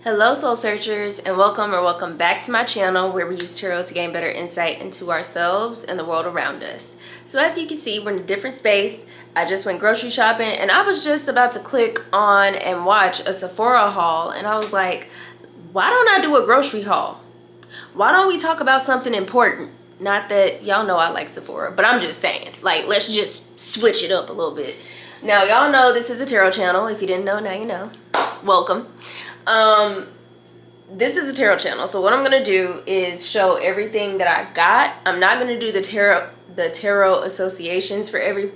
Hello soul searchers, and welcome back to my channel where we use tarot to gain better insight into ourselves and the world around us. So as you can see, we're in a different space. I just went grocery shopping and I was just about to click on and watch a Sephora haul, and I was like, why don't I do a grocery haul? Why don't we talk about something important? Not that y'all know I like Sephora, but I'm just saying, like, let's just switch it up a little bit. Now y'all know this is a tarot channel. If you didn't know, now you know. Welcome. This is a tarot channel, so what I'm gonna do is show everything that I got. I'm not gonna do the tarot associations for every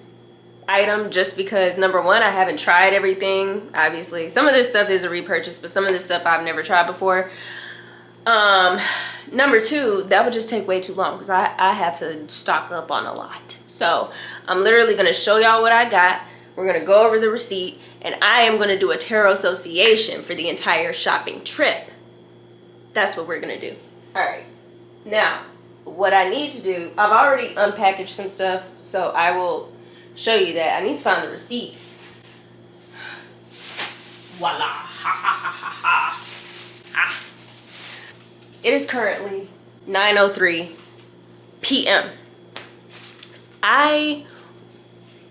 item, just because number one, I haven't tried everything. Obviously some of this stuff is a repurchase, but some of this stuff I've never tried before. Number two, that would just take way too long because I had to stock up on a lot. So I'm literally gonna show y'all what I got. We're gonna go over the receipt, and I am gonna do a tarot association for the entire shopping trip. That's what we're gonna do. All right, now what I need to do, I've already unpackaged some stuff, so I will show you that. I need to find the receipt. Voila, ha ha ha ha ha. Ah. It is currently 9:03 p.m.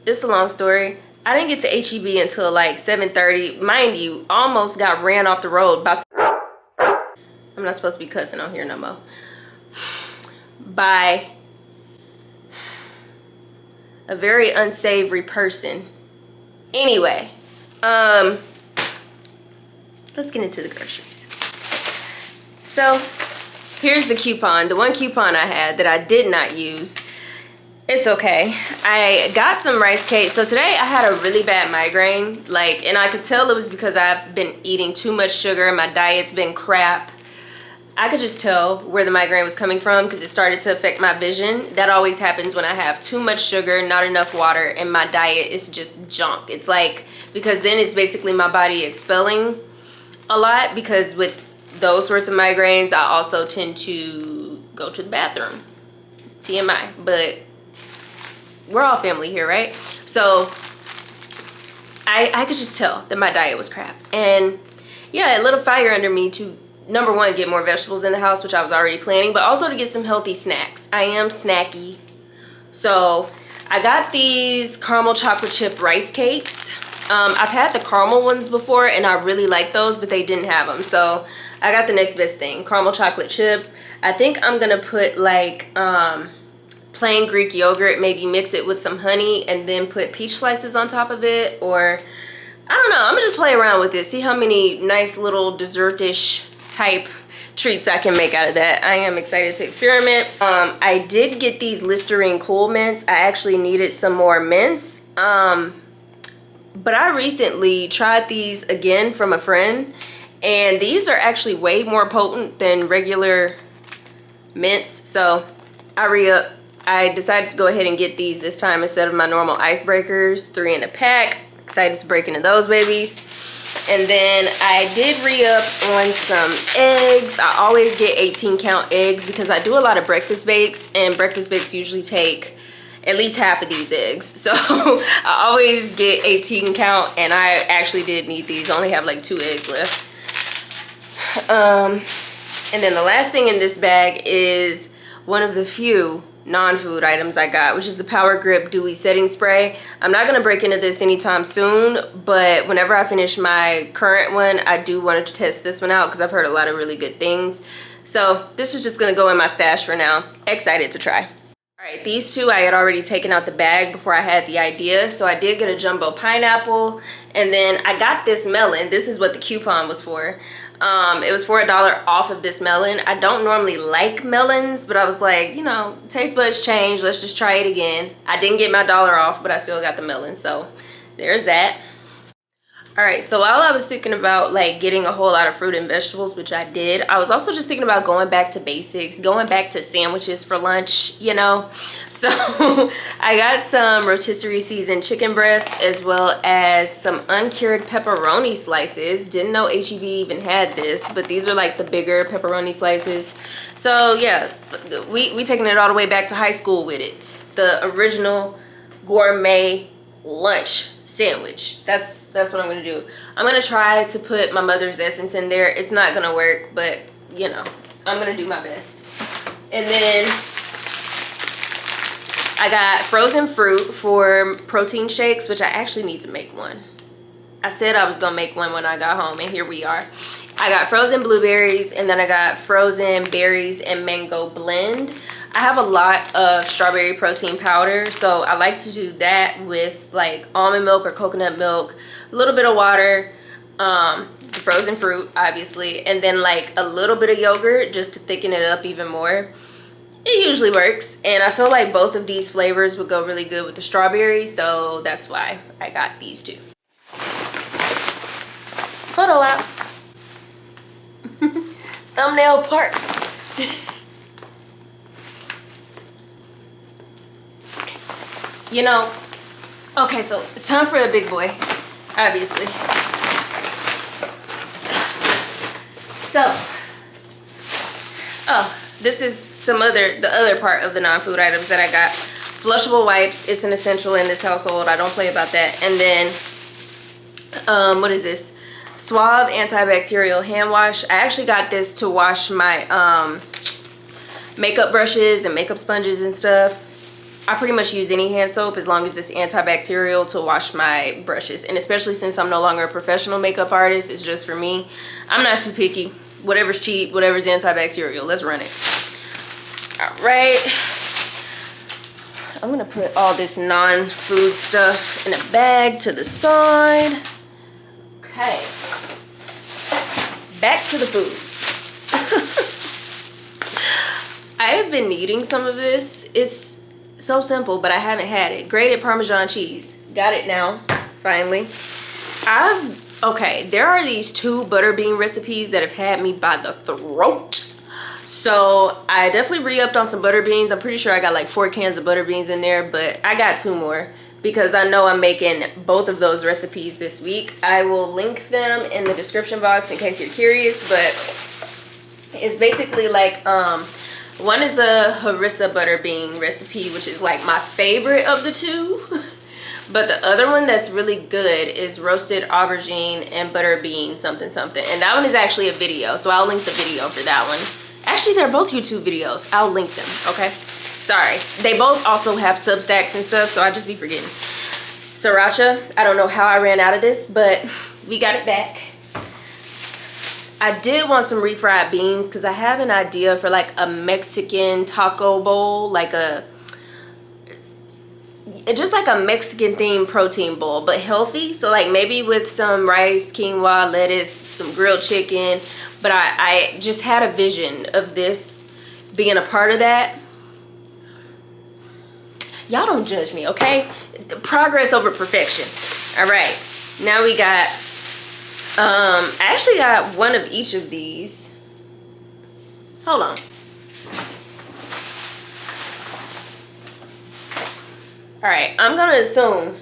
It's a long story. I didn't get to HEB until like 7:30. Mind you, almost got ran off the road by, I'm not supposed to be cussing on here no more, by a very unsavory person. Anyway, let's get into the groceries. So here's the coupon. The one coupon I had that I did not use. It's okay. I got some rice cakes. So today I had a really bad migraine, and I could tell it was because I've been eating too much sugar. My diet's been crap. I could just tell where the migraine was coming from because it started to affect my vision. That always happens when I have too much sugar, not enough water, and my diet is just junk. It's like, because then it's basically my body expelling a lot, because with those sorts of migraines, I also tend to go to the bathroom. TMI, but we're all family here, right? So I could just tell that my diet was crap. And yeah, it lit a fire under me to, number one, get more vegetables in the house, which I was already planning, but also to get some healthy snacks. I am snacky. So I got these caramel chocolate chip rice cakes. I've had the caramel ones before and I really like those, but they didn't have them. So I got the next best thing, caramel chocolate chip. I think I'm gonna put like plain Greek yogurt, maybe mix it with some honey and then put peach slices on top of it, or I don't know, I'm gonna just play around with it, see how many nice little dessert-ish type treats I can make out of that. I am excited to experiment. I did get these Listerine Cool Mints. I actually needed some more mints, but I recently tried these again from a friend, and these are actually way more potent than regular mints. So I decided to go ahead and get these this time instead of my normal icebreakers, 3 in a pack. Excited to break into those babies. And then I did re-up on some eggs. I always get 18 count eggs because I do a lot of breakfast bakes, and breakfast bakes usually take at least half of these eggs. So I always get 18 count, and I actually did need these. I only have like 2 eggs left. And then the last thing in this bag is one of the few non-food items I got, which is the Power Grip Dewy Setting Spray. I'm not gonna break into this anytime soon, but whenever I finish my current one, I do want to test this one out because I've heard a lot of really good things. So this is just gonna go in my stash for now. Excited to try. All right, these two I had already taken out the bag before I had the idea. So I did get a jumbo pineapple, and then I got this melon. This is what the coupon was for. It was for $1 off of this melon. I don't normally like melons, but I was like, you know, taste buds change. Let's just try it again. I didn't get my $1 off, but I still got the melon. So there's that. All right, so while I was thinking about like getting a whole lot of fruit and vegetables, which I did, I was also just thinking about going back to basics, going back to sandwiches for lunch, you know. So I got some rotisserie seasoned chicken breast as well as some uncured pepperoni slices. Didn't know HEB even had this, but these are like the bigger pepperoni slices. So yeah, we taking it all the way back to high school with it. The original gourmet lunch sandwich. That's what I'm gonna do. I'm gonna try to put my mother's essence in there. It's not gonna work, but you know, I'm gonna do my best. And then I got frozen fruit for protein shakes, which I actually need to make one. I said I was gonna make one when I got home, and here we are. I got frozen blueberries, and then I got frozen berries and mango blend. I have a lot of strawberry protein powder, so I like to do that with like almond milk or coconut milk, a little bit of water, the frozen fruit obviously, and then like a little bit of yogurt just to thicken it up even more. It usually works, and I feel like both of these flavors would go really good with the strawberry, so that's why I got these two. Photo out. Thumbnail part. You know, okay, so it's time for a big boy, obviously. So, oh, this is the other part of the non-food items that I got. Flushable wipes, it's an essential in this household. I don't play about that. And then, what is this? Suave antibacterial hand wash. I actually got this to wash my makeup brushes and makeup sponges and stuff. I pretty much use any hand soap as long as it's antibacterial to wash my brushes. And especially since I'm no longer a professional makeup artist, it's just for me. I'm not too picky. Whatever's cheap, whatever's antibacterial, let's run it. All right. I'm gonna put all this non-food stuff in a bag to the side. Okay. Back to the food. I have been needing some of this. It's so simple, but I haven't had it. Grated Parmesan cheese. Got it now, finally. Okay, there are these 2 butter bean recipes that have had me by the throat. So I definitely re-upped on some butter beans. I'm pretty sure I got like 4 cans of butter beans in there, but I got 2 more because I know I'm making both of those recipes this week. I will link them in the description box in case you're curious, but it's basically like, one is a harissa butter bean recipe, which is like my favorite of the 2. But the other one that's really good is roasted aubergine and butter bean something something. And that one is actually a video, so I'll link the video for that one. Actually, they're both YouTube videos. I'll link them, okay? Sorry. They both also have Substacks and stuff, so I just be forgetting. Sriracha. I don't know how I ran out of this, but we got it back. I did want some refried beans because I have an idea for like a Mexican taco bowl, like just like a Mexican themed protein bowl, but healthy. So like maybe with some rice, quinoa, lettuce, some grilled chicken. But I just had a vision of this being a part of that. Y'all don't judge me, okay? Progress over perfection. All right, now we got I actually got one of each of these. Hold on. All right, I'm gonna assume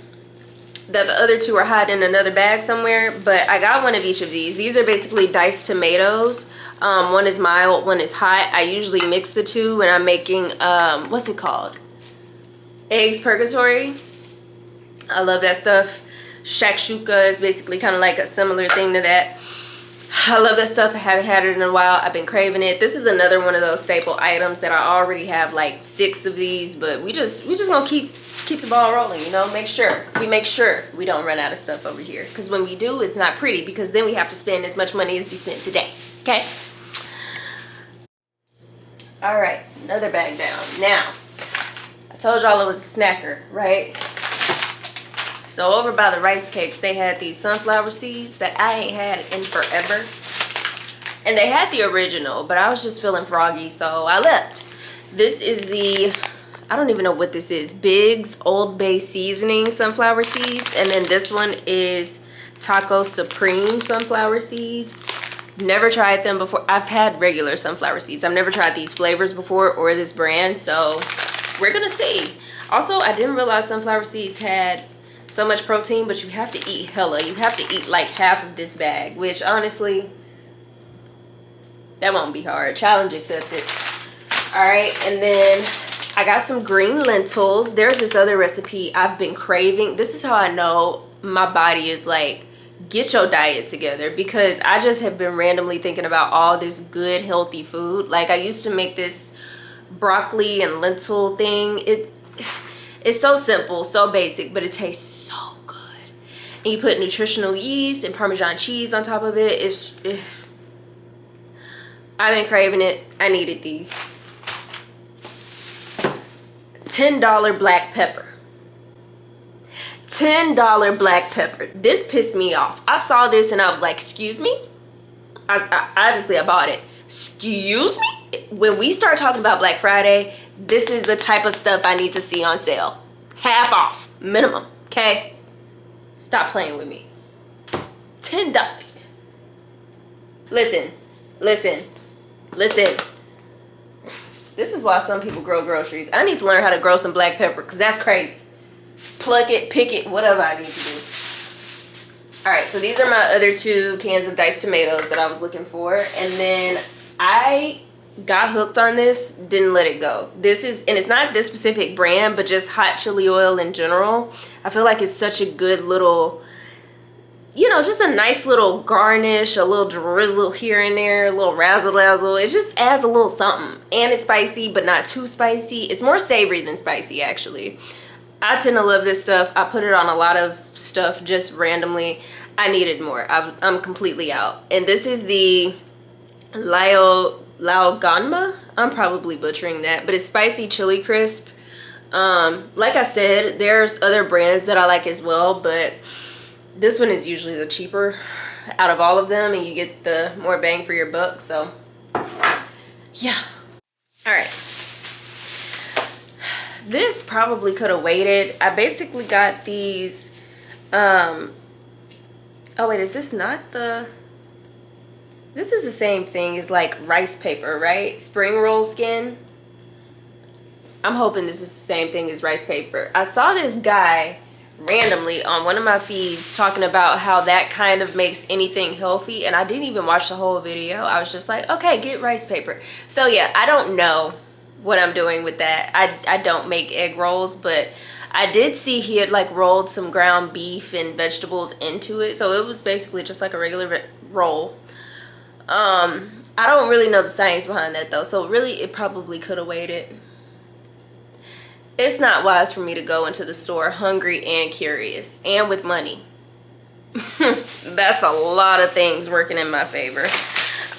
that the other 2 are hiding in another bag somewhere, but I got one of each of these. These are basically diced tomatoes. One is mild, one is hot. I usually mix the 2 when I'm making, what's it called? Eggs purgatory. I love that stuff. Shakshuka is basically kind of like a similar thing to that. I love that stuff. I haven't had it in a while. I've been craving it. This is another one of those staple items that I already have like 6 of these, but we just gonna keep the ball rolling, you know. Make sure we don't run out of stuff over here, because when we do, it's not pretty, because then we have to spend as much money as we spent today. Okay. All right, another bag down. Now, I told y'all it was a snacker, right? So over by the rice cakes, they had these sunflower seeds that I ain't had in forever. And they had the original, but I was just feeling froggy, so I left. This is the, I don't even know what this is, Big's Old Bay Seasoning sunflower seeds. And then this one is Taco Supreme sunflower seeds. Never tried them before. I've had regular sunflower seeds. I've never tried these flavors before or this brand, so we're gonna see. Also, I didn't realize sunflower seeds had so much protein, but you have to eat hella. You have to eat like half of this bag, which honestly, that won't be hard. Challenge accepted. All right, and then I got some green lentils. There's this other recipe I've been craving. This is how I know my body is like, get your diet together, because I just have been randomly thinking about all this good healthy food. Like I used to make this broccoli and lentil thing. It's so simple, so basic, but it tastes so good. And you put nutritional yeast and Parmesan cheese on top of it. I've been craving it. I needed these. $10 black pepper. $10 black pepper. This pissed me off. I saw this and I was like, excuse me? Obviously I bought it. Excuse me? When we start talking about Black Friday, this is the type of stuff I need to see on sale. Half off, minimum, okay? Stop playing with me. $10. Listen. This is why some people grow groceries. I need to learn how to grow some black pepper, because that's crazy. Pluck it, pick it, whatever I need to do. Alright, so these are my other 2 cans of diced tomatoes that I was looking for. And then I got hooked on this, didn't let it go. This is, and it's not this specific brand, but just hot chili oil in general. I feel like it's such a good little, you know, just a nice little garnish, a little drizzle here and there, a little razzle dazzle. It just adds a little something. And it's spicy, but not too spicy. It's more savory than spicy, actually. I tend to love this stuff. I put it on a lot of stuff just randomly. I needed more. I'm completely out. And this is the Laoganma. I'm probably butchering that, but it's spicy chili crisp. Like I said, there's other brands that I like as well, but this one is usually the cheaper out of all of them, and you get the more bang for your buck. So yeah. All right. This probably could have waited. I basically got these, oh wait, is this not the, this is the same thing as like rice paper, right? Spring roll skin. I'm hoping this is the same thing as rice paper. I saw this guy randomly on one of my feeds talking about how that kind of makes anything healthy, and I didn't even watch the whole video. I was just like, okay, get rice paper. So yeah, I don't know what I'm doing with that. I don't make egg rolls, but I did see he had like rolled some ground beef and vegetables into it, so it was basically just like a regular roll. I don't really know the science behind that though, so really it probably could have waited. It's not wise for me to go into the store hungry and curious and with money. That's a lot of things working in my favor.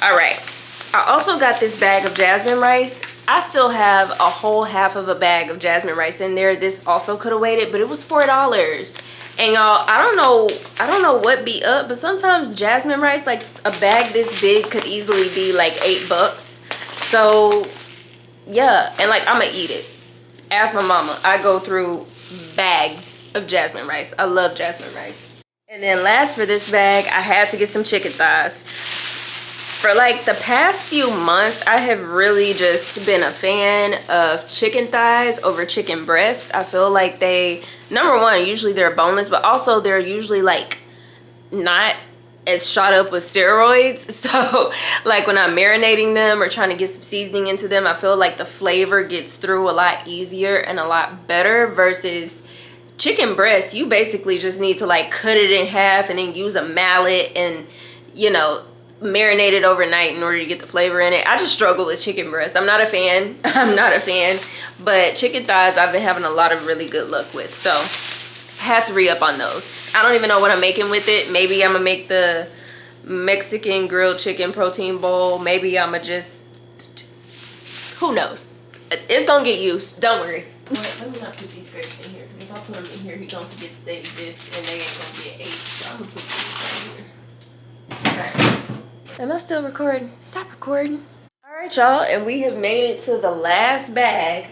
All right, I also got this bag of jasmine rice. I still have a whole half of a bag of jasmine rice in there. This also could have waited, but it was $4. And y'all, I don't know what be up, but sometimes jasmine rice, like a bag this big, could easily be like $8. So yeah, and like I'm gonna eat it. Ask my mama. I go through bags of jasmine rice. I love jasmine rice. And then last for this bag, I had to get some chicken thighs. For like the past few months, I have really just been a fan of chicken thighs over chicken breasts. I feel like they, number one, usually they're boneless, but also they're usually like not as shot up with steroids. So like when I'm marinating them or trying to get some seasoning into them, I feel like the flavor gets through a lot easier and a lot better versus chicken breast. You basically just need to like cut it in half and then use a mallet and, you know, marinate it overnight in order to get the flavor in it. I just struggle with chicken breast. I'm not a fan. I'm not a fan. But chicken thighs I've been having a lot of really good luck with. So had to re-up on those. I don't even know what I'm making with it. Maybe I'm gonna make the Mexican grilled chicken protein bowl. Maybe I'm gonna just, who knows? It's gonna get used. Don't worry. Wait, let me not put these grapes in here, because if I put them in here, he's gonna forget that they exist and they ain't gonna get ate. So I'm gonna put these right here. Alright. Am I still recording? Stop recording. All right, y'all, and we have made it to the last bag.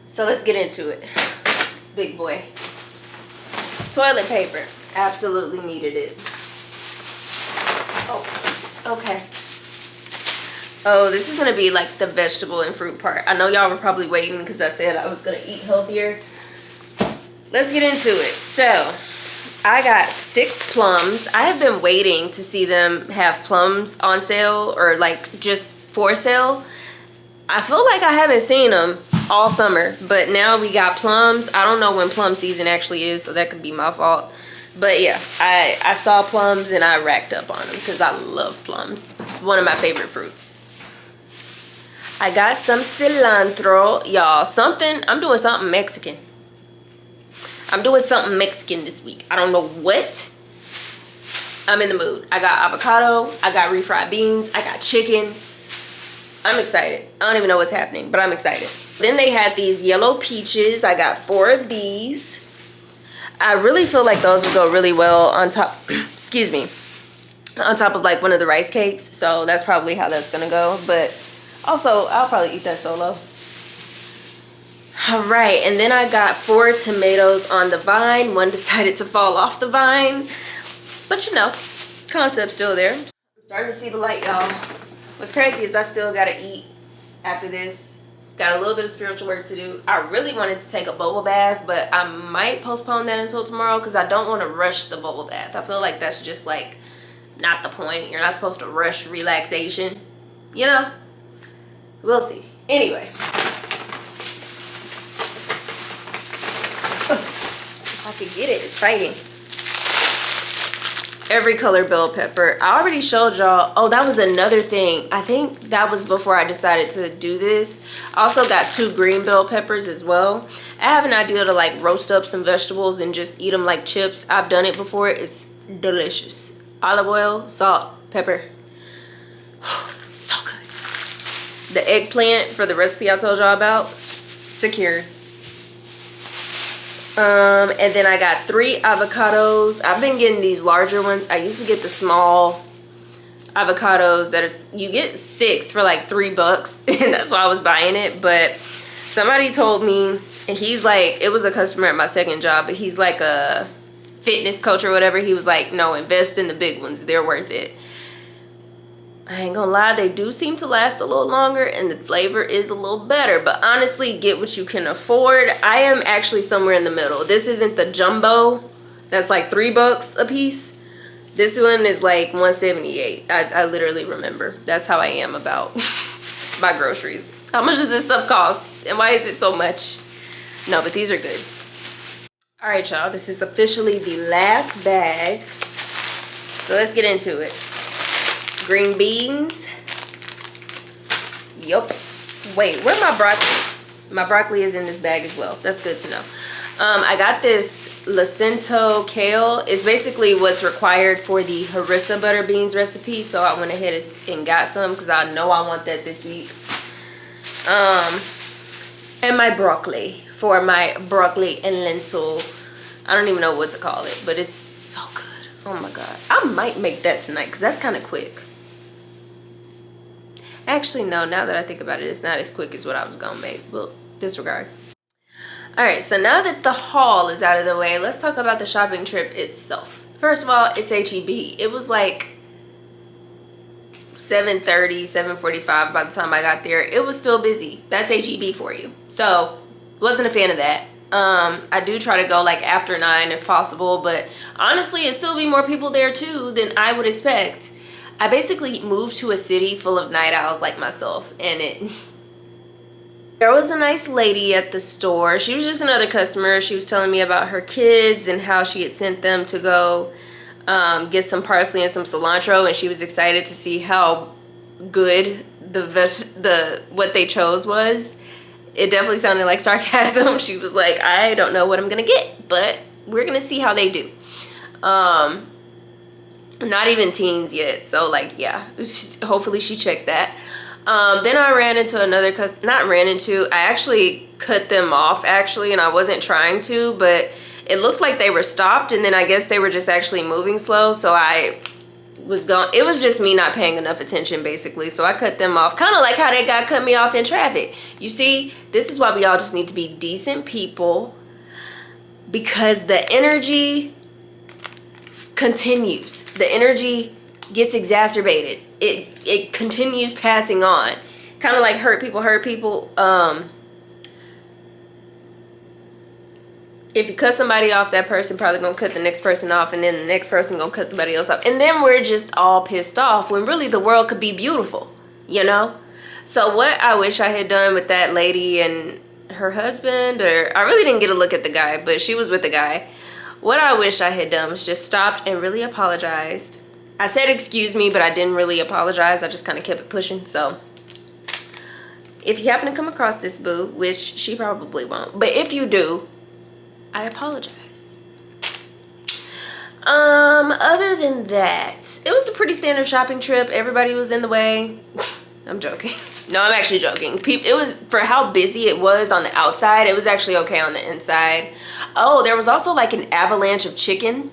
So let's get into it. This big boy. Toilet paper. Absolutely needed it. Oh, okay. Oh, this is gonna be like the vegetable and fruit part. I know y'all were probably waiting because I said I was gonna eat healthier. Let's get into it. So I got 6 plums. I have been waiting to see them have plums on sale or like just for sale. I feel like I haven't seen them all summer, but now we got plums. I don't know when plum season actually is, so that could be my fault. But yeah, I saw plums and I racked up on them because I love plums. It's one of my favorite fruits. I got some cilantro, y'all. I'm doing something Mexican. I'm doing something Mexican this week. I don't know what. I'm in the mood. I got avocado. I got refried beans. I got chicken. I'm excited. I don't even know what's happening, but I'm excited. Then they had these yellow peaches. I got 4 of these. I really feel like those would go really well on top, excuse me, on top of like one of the rice cakes. So that's probably how that's gonna go. But also, I'll probably eat that solo. All right, and then I got 4 tomatoes on the vine. One decided to fall off the vine. But you know, concept's still there. I'm starting to see the light, y'all. What's crazy is I still gotta eat after this. Got a little bit of spiritual work to do. I really wanted to take a bubble bath, but I might postpone that until tomorrow because I don't want to rush the bubble bath. I feel like that's just like not the point. You're not supposed to rush relaxation, you know? We'll see. Anyway. If I could get it, it's fighting. Every color bell pepper. I already showed y'all. Oh, that was another thing. I think that was before I decided to do this. I also got 2 green bell peppers as well. I have an idea to like roast up some vegetables and just eat them like chips. I've done it before. It's delicious. Olive oil, salt, pepper. So good. The eggplant for the recipe I told y'all about, secured. And then I got 3 avocados. I've been getting these larger ones. I used to get the small avocados that you get 6 for like $3, and that's why I was buying it. But somebody told me, and he's like, it was a customer at my second job, but he's like a fitness coach or whatever. He was like, no, invest in the big ones. They're worth it. I ain't gonna lie, they do seem to last a little longer and the flavor is a little better, but honestly, get what you can afford. I am actually somewhere in the middle. This isn't the jumbo that's like $3 a piece. This one is like $1.78. I literally remember. That's how I am about my groceries. How much does this stuff cost and why is it so much? No, but these are good. All right, y'all, this is officially the last bag, so let's get into it. Green beans. Yup. Wait, where's my broccoli? My broccoli is in this bag as well. That's good to know. I got this Lacento kale. It's basically what's required for the harissa butter beans recipe. So I went ahead and got some because I know I want that this week. And my broccoli for my broccoli and lentil. I don't even know what to call it, but it's so good. Oh my God. I might make that tonight because that's kind of quick. Actually, no, now that I think about it, it's not as quick as what I was gonna make. Well, disregard. All right, so now that the haul is out of the way, let's talk about the shopping trip itself. First of all, it's HEB. It was like 7:30, 7:45 by the time I got there. It was still busy. That's HEB for you. So, wasn't a fan of that. I do try to go like after 9 if possible, but honestly, it'd still be more people there too than I would expect. I basically moved to a city full of night owls like myself, and there was a nice lady at the store. She was just another customer. She was telling me about her kids and how she had sent them to go get some parsley and some cilantro, and she was excited to see how good what they chose was. It definitely sounded like sarcasm. She was like, I don't know what I'm gonna get, but we're gonna see how they do. Not even teens yet, so like, yeah, hopefully she checked that. Then I ran into another I actually cut them off actually, and I wasn't trying to, but it looked like they were stopped, and then I guess they were just actually moving slow, so I was gone. It was just me not paying enough attention basically, so I cut them off, kind of like how that guy cut me off in traffic. You see, this is why we all just need to be decent people, because the energy continues. The energy gets exacerbated. It continues passing on. Kind of like hurt people. If you cut somebody off, that person probably gonna cut the next person off, and then the next person gonna cut somebody else off, and then we're just all pissed off when really the world could be beautiful, you know? So what I wish I had done with that lady and her husband, or I really didn't get a look at the guy, but she was with the guy, What I wish I had done was just stopped and really apologized. I said excuse me, but I didn't really apologize. I just kind of kept it pushing. So if you happen to come across this boo, which she probably won't, but if you do, I apologize. Other than that, it was a pretty standard shopping trip. Everybody was in the way. I'm joking. No, I'm actually joking. It was, for how busy it was on the outside, it was actually okay on the inside. Oh, there was also like an avalanche of chicken.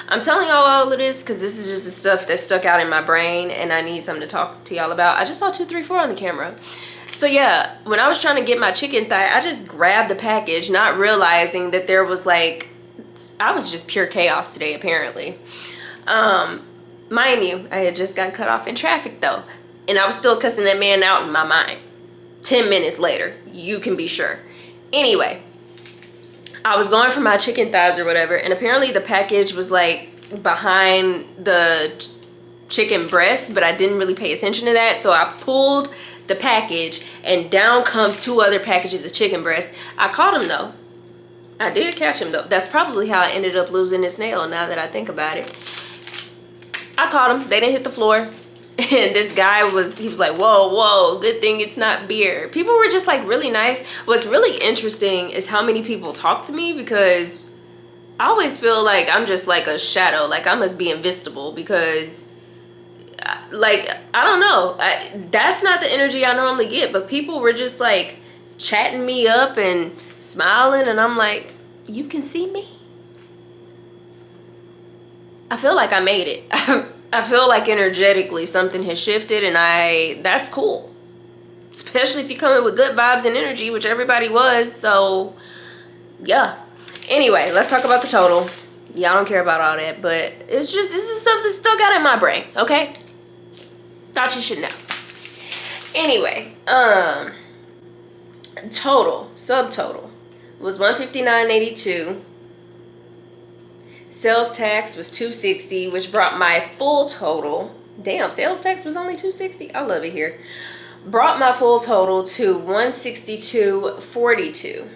I'm telling y'all all of this because this is just the stuff that stuck out in my brain and I need something to talk to y'all about. I just saw 234 on the camera. So yeah, when I was trying to get my chicken thigh, I just grabbed the package, not realizing that there was like, I was just pure chaos today apparently. Mind you, I had just gotten cut off in traffic though. And I was still cussing that man out in my mind. 10 minutes later, you can be sure. Anyway, I was going for my chicken thighs or whatever, and apparently the package was like behind the chicken breast, but I didn't really pay attention to that. So I pulled the package and down comes 2 other packages of chicken breast. I caught him though. I did catch him though. That's probably how I ended up losing this nail now that I think about it. I caught him. They didn't hit the floor. And this guy he was like, whoa, good thing it's not beer. People were just like really nice. What's really interesting is how many people talk to me, because I always feel like I'm just like a shadow. Like I must be invisible because like, I don't know. That's not the energy I normally get, but people were just like chatting me up and smiling, and I'm like, you can see me? I feel like I made it. I feel like energetically something has shifted, and that's cool. Especially if you come in with good vibes and energy, which everybody was, so yeah. Anyway, let's talk about the total. Y'all don't care about all that, but this is stuff that stuck out in my brain, okay? Thought you should know. Anyway, subtotal was $159.82. Sales tax was $260, which brought my full total. Damn, sales tax was only $260. I love it here. Brought my full total to $162.42.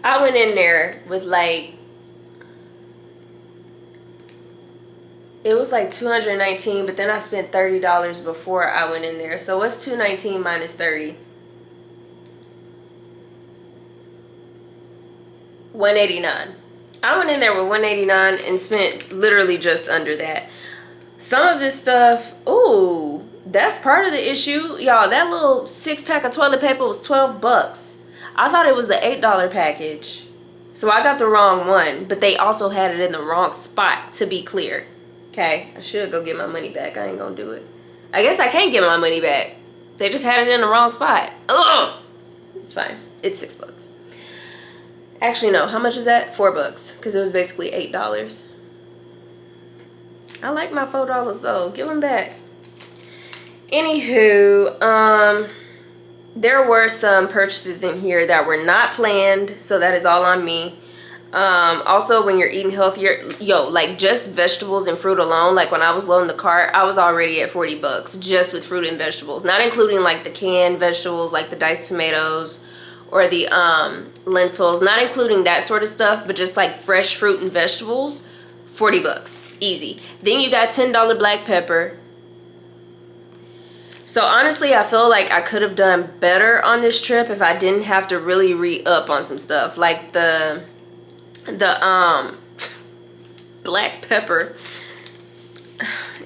I went in there with like, it was like $219, but then I spent $30 before I went in there. So what's $219 minus 30? $189. I went in there with $189 and spent literally just under that. Some of this stuff, ooh, that's part of the issue. Y'all, that little 6-pack of toilet paper was $12. I thought it was the $8 package. So I got the wrong one, but they also had it in the wrong spot, to be clear. Okay, I should go get my money back. I ain't gonna do it. I guess I can't get my money back. They just had it in the wrong spot. Ugh! It's fine. It's $6. Actually, no. How much is that? $4, because it was basically $8. I like my $4 though. Give them back. Anywho, there were some purchases in here that were not planned, so that is all on me. Also, when you're eating healthier, like just vegetables and fruit alone, like when I was loading the cart, I was already at $40 just with fruit and vegetables, not including like the canned vegetables, like the diced tomatoes or the lentils, not including that sort of stuff, but just like fresh fruit and vegetables. $40 easy. Then you got $10 black pepper. So honestly, I feel like I could have done better on this trip if I didn't have to really re-up on some stuff, like the black pepper.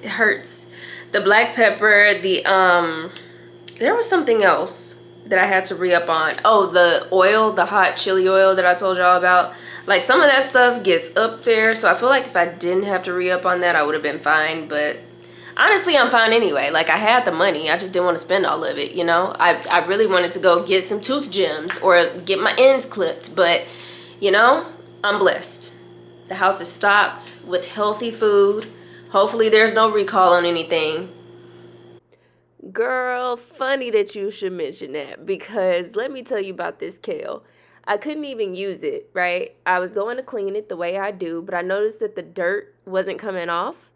It hurts. The black pepper, there was something else that I had to re-up on. Oh, the oil, the hot chili oil that I told y'all about. Like some of that stuff gets up there, so I feel like if I didn't have to re-up on that, I would have been fine. But honestly, I'm fine anyway. Like I had the money, I just didn't want to spend all of it, you know? I really wanted to go get some tooth gems or get my ends clipped, but you know, I'm blessed. The house is stocked with healthy food. Hopefully there's no recall on anything. Girl, funny that you should mention that, because let me tell you about this kale. I couldn't even use it, right? I was going to clean it the way I do, but I noticed that the dirt wasn't coming off.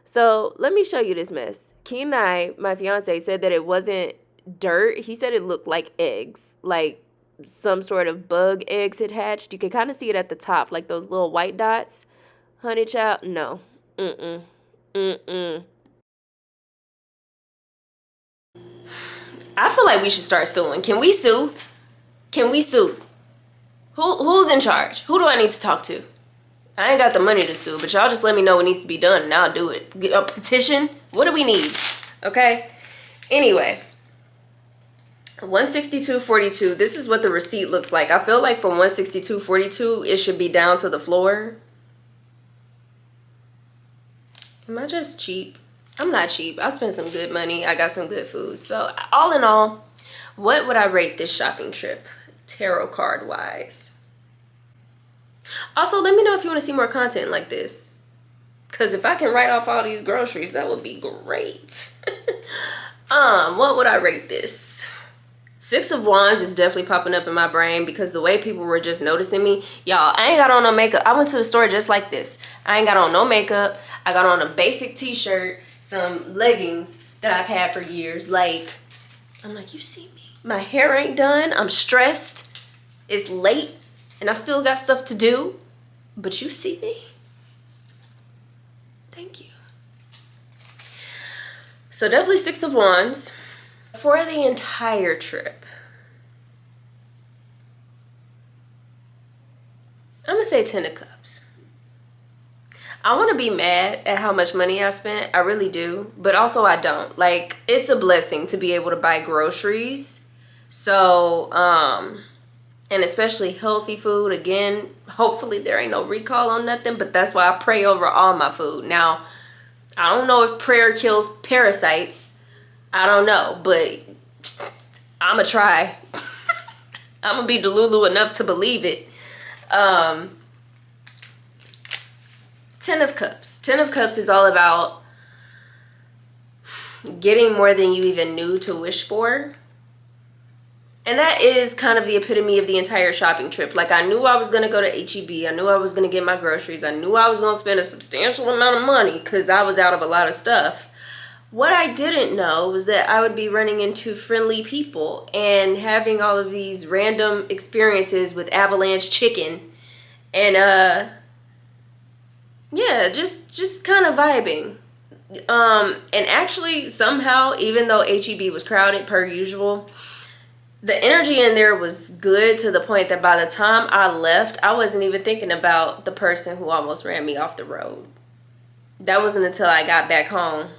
So let me show you this mess. Kenai, my fiance, said that it wasn't dirt. He said it looked like eggs. Like some sort of bug eggs had hatched. You can kind of see it at the top, like those little white dots. Honey child, no. Mm-mm. Mm-mm. I feel like we should start suing. Can we sue? Can we sue? Who's in charge? Who do I need to talk to? I ain't got the money to sue, but y'all just let me know what needs to be done and I'll do it. Get a petition? What do we need? Okay? Anyway. 162.42. This is what the receipt looks like. I feel like from 162.42, it should be down to the floor. Am I just cheap? I'm not cheap. I spent some good money. I got some good food. So all in all, what would I rate this shopping trip tarot card wise? Also, let me know if you want to see more content like this. Because if I can write off all these groceries, that would be great. What would I rate this? 6 of Wands is definitely popping up in my brain because the way people were just noticing me. Y'all, I ain't got on no makeup. I went to the store just like this. I ain't got on no makeup. I got on a basic t-shirt, some leggings that I've had for years. Like, I'm like, you see me? My hair ain't done. I'm stressed. It's late and I still got stuff to do. But you see me? Thank you. So definitely 6 of Wands. For the entire trip, I'm gonna say 10 of Cups. I want to be mad at how much money I spent. I really do. But also I don't. Like, it's a blessing to be able to buy groceries. So, and especially healthy food. Again, hopefully there ain't no recall on nothing. But that's why I pray over all my food. Now, I don't know if prayer kills parasites. I don't know, but I'ma try. I'ma be delulu enough to believe it. 10 of Cups. 10 of Cups is all about getting more than you even knew to wish for. And that is kind of the epitome of the entire shopping trip. Like, I knew I was going to go to HEB. I knew I was going to get my groceries. I knew I was going to spend a substantial amount of money because I was out of a lot of stuff. What I didn't know was that I would be running into friendly people and having all of these random experiences with avalanche chicken. And, yeah, just kind of vibing. And actually, somehow, even though HEB was crowded per usual, the energy in there was good to the point that by the time I left, I wasn't even thinking about the person who almost ran me off the road. That wasn't until I got back home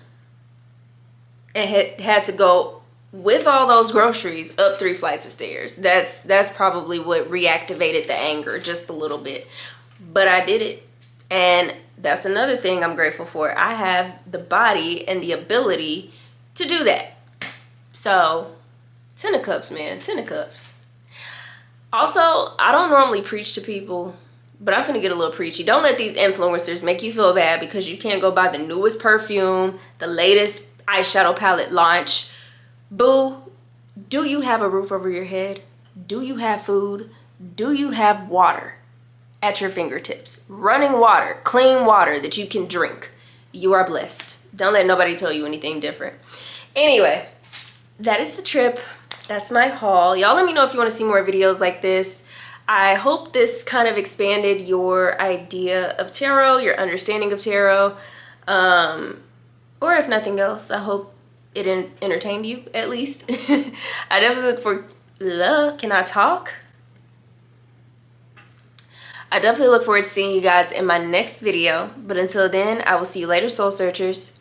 and had to go with all those groceries up 3 flights of stairs. That's probably what reactivated the anger just a little bit. But I did it. And that's another thing I'm grateful for. I have the body and the ability to do that. So, 10 of Cups, man. 10 of Cups. Also, I don't normally preach to people, but I'm finna get a little preachy. Don't let these influencers make you feel bad because you can't go buy the newest perfume, the latest eyeshadow palette launch. Boo, do you have a roof over your head? Do you have food? Do you have water at your fingertips? Running water, clean water that you can drink. You are blessed. Don't let nobody tell you anything different. Anyway, that is the trip. That's my haul. Y'all let me know if you want to see more videos like this. I hope this kind of expanded your idea of tarot, your understanding of tarot. Or if nothing else, I hope it entertained you, at least. I definitely look for... Can I talk? I definitely look forward to seeing you guys in my next video. But until then, I will see you later, Soul Searchers.